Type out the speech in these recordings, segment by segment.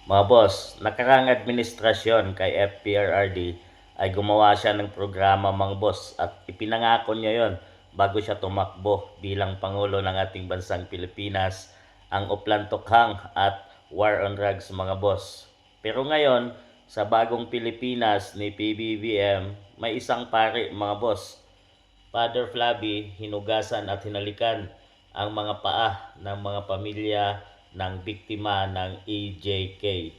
Mga boss, nakarang administrasyon kay FPRRD ay gumawa siya ng programa mga boss at ipinangako niya yon bago siya tumakbo bilang Pangulo ng ating bansang Pilipinas ang Uplan Tokhang at War on Drugs mga boss. Pero ngayon, sa bagong Pilipinas ni PBBM, may isang pari mga boss. Father Flavi, hinugasan at hinalikan ang mga paa ng mga pamilya ng biktima ng EJK.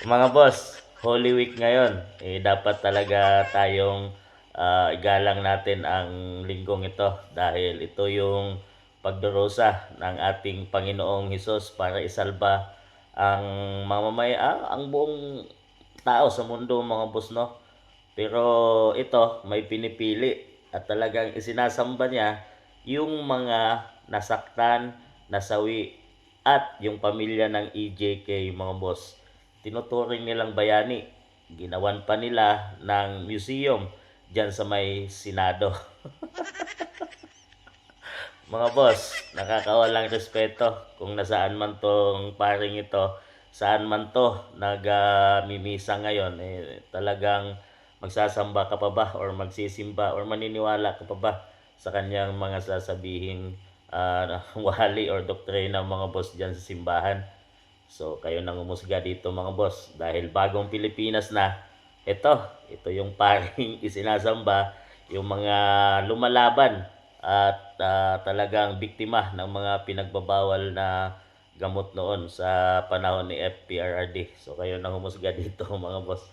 Mga boss, Holy Week ngayon. Dapat talaga tayong igalang natin ang linggong ito dahil ito yung pagdurusa ng ating Panginoong Hesus para isalba ang ang buong tao sa mundo mga boss no. Pero ito may pinipili at talagang isinasamba niya yung mga nasaktan, nasawi at yung pamilya ng EJK mga boss. Tinuturing nilang bayani. Ginawan pa nila ng museum dyan sa may Senado. Mga boss, nakakawalang respeto kung nasaan man tong paring ito, saan man to nagmimisa ngayon, talagang magsasamba ka pa ba or magsisimba or maniniwala ka pa ba sa kanyang mga sasabihing wali or doktrina mga boss dyan sa simbahan. So kayo nang umusga dito mga boss dahil bagong Pilipinas na ito yung paring isinasamba yung mga lumalaban at talagang biktima ng mga pinagbabawal na gamot noon sa panahon ni FPRRD. So kayo nang humusga dito mga boss.